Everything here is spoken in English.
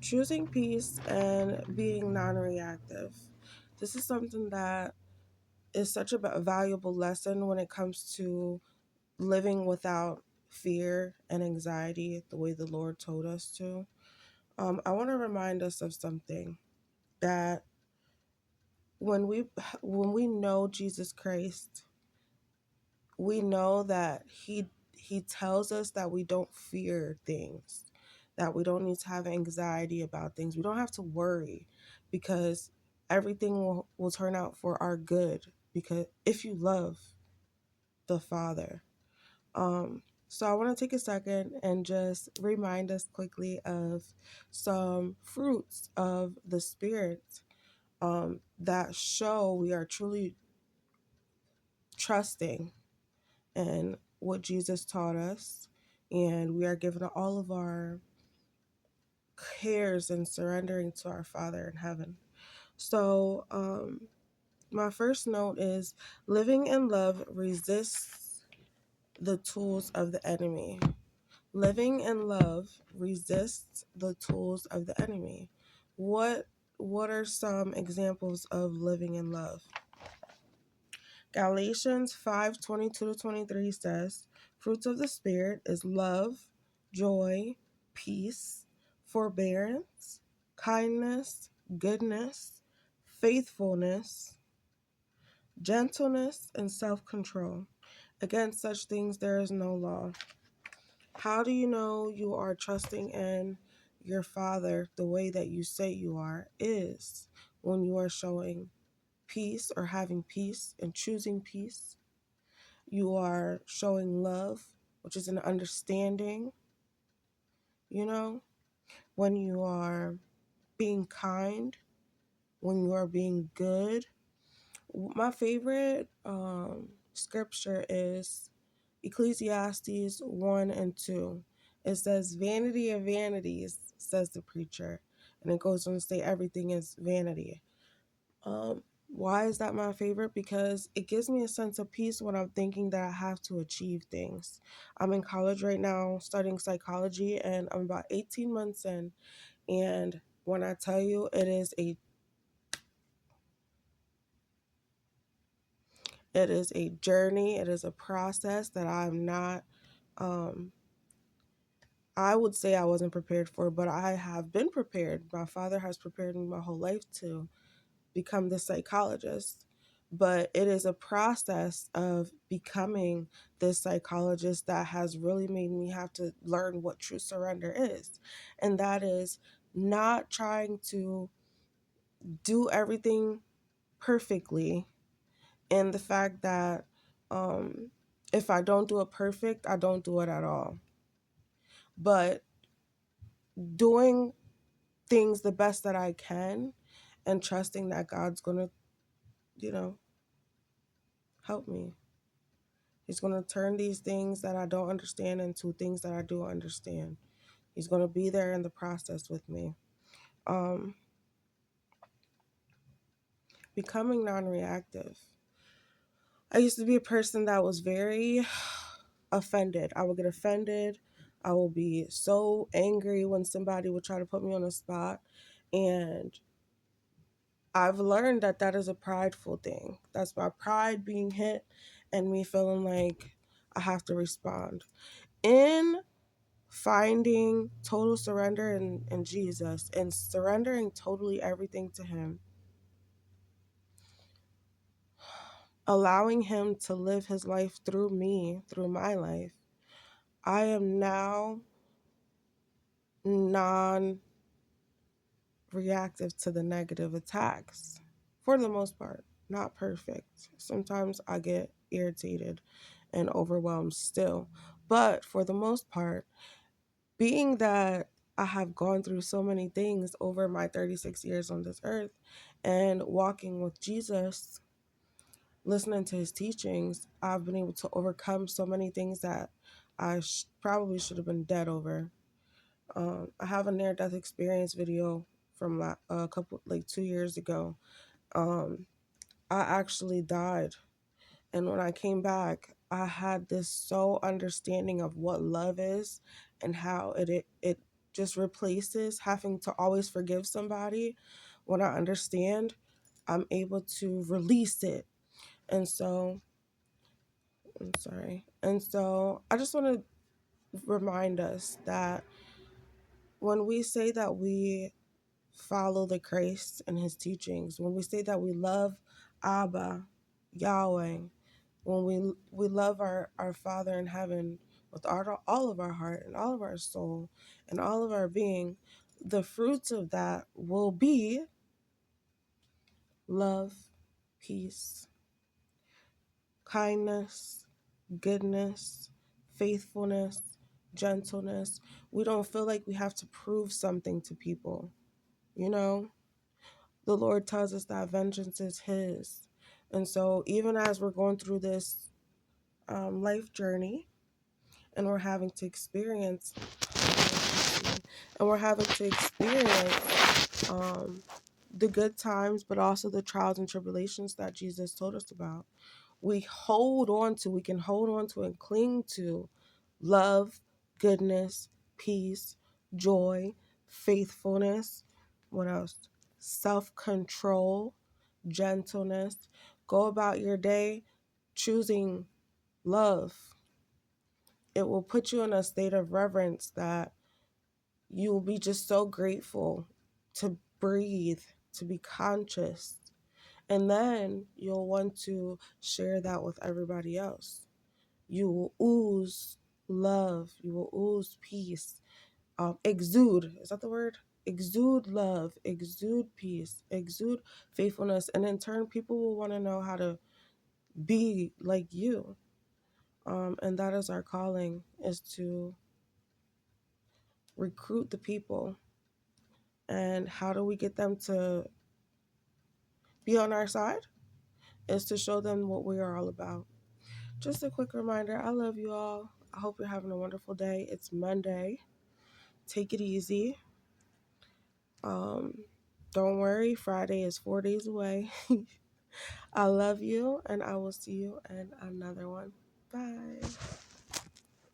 Choosing peace and being non reactive. This is something that is such a valuable lesson when it comes to living without fear and anxiety the way the Lord told us to. I want to remind us of something that when we when we know Jesus Christ, we know that he tells us that we don't fear things, that we don't need to have anxiety about things. We don't have to worry because everything will turn out for our good because if you love the Father. So I want to take a second and just remind us quickly of some fruits of the Spirit that show we are truly trusting in what Jesus taught us, and we are giving all of our cares and surrendering to our Father in heaven. So, my first note is living in love resists the tools of the enemy. Living in love resists the tools of the enemy. What what are some examples of living in love? Galatians 5:22-23 says, fruits of the Spirit is love, joy, peace, forbearance, kindness, goodness, faithfulness, gentleness, and self-control. Against such things there is no law. How do you know you are trusting in your Father the way that you say you are? Is when you are showing peace or having peace and choosing peace. You are showing love, which is an understanding, you know, when you are being kind, when you are being good. My favorite scripture is Ecclesiastes 1 and 2. It says, vanity of vanities, says the preacher. And it goes on to say everything is vanity. Why is that my favorite? Because it gives me a sense of peace when I'm thinking that I have to achieve things. I'm in college right now studying psychology and I'm about 18 months in. And when I tell you it is a journey, it is a process that I'm not um I would say I wasn't prepared for, but I have been prepared. My father has prepared me my whole life to become the psychologist. But it is a process of becoming this psychologist that has really made me have to learn what true surrender is. And that is not trying to do everything perfectly. And the fact that if I don't do it perfect, I don't do it at all. But doing things the best that I can and trusting that God's going to, you know, help me. He's going to turn these things that I don't understand into things that I do understand. He's going to be there in the process with me. Um, Becoming non reactive. I used to be a person that was very offended. I would get offended. I will be so angry when somebody would try to put me on the spot. And I've learned that that is a prideful thing. That's my pride being hit and me feeling like I have to respond. In finding total surrender in Jesus and surrendering totally everything to Him, allowing Him to live His life through me, through my life, I am now non reactive to the negative attacks for the most part. Not perfect. Sometimes I get irritated and overwhelmed still. But for the most part, being that I have gone through so many things over my 36 years on this earth and walking with Jesus, listening to his teachings, I've been able to overcome so many things that I probably should have been dead over. I have a near death experience video from a couple, like 2 years ago. Um, I actually died. And when I came back, I had this so understanding of what love is and how it just replaces having to always forgive somebody. When I understand, I'm able to release it. And so, I'm sorry. And so I just want to remind us that when we say that we follow the Christ and his teachings, when we say that we love Abba, Yahweh, when we love our Father in heaven with all of our heart and all of our soul and all of our being, the fruits of that will be love, peace, kindness, goodness, faithfulness, gentleness. We don't feel like we have to prove something to people. You know, the Lord tells us that vengeance is his. And so even as we're going through this life journey, and we're having to experience and we're having to experience the good times, but also the trials and tribulations that Jesus told us about. We can hold on to and cling to love, goodness, peace, joy, faithfulness. What else? Self-control, gentleness. Go about your day choosing love. It will put you in a state of reverence that you will be just so grateful to breathe, to be conscious. And then you'll want to share that with everybody else. You will ooze love. You will ooze peace. Exude. Is that the word? Exude love. Exude peace. Exude faithfulness. And in turn, people will want to know how to be like you. And that is our calling, is to recruit the people. And how do we get them to be on our side? Is to show them what we are all about. Just a quick reminder, I love you all. I hope you're having a wonderful day. It's Monday. Take it easy. Don't worry, Friday is 4 days away. I love you, and I will see you in another one. Bye.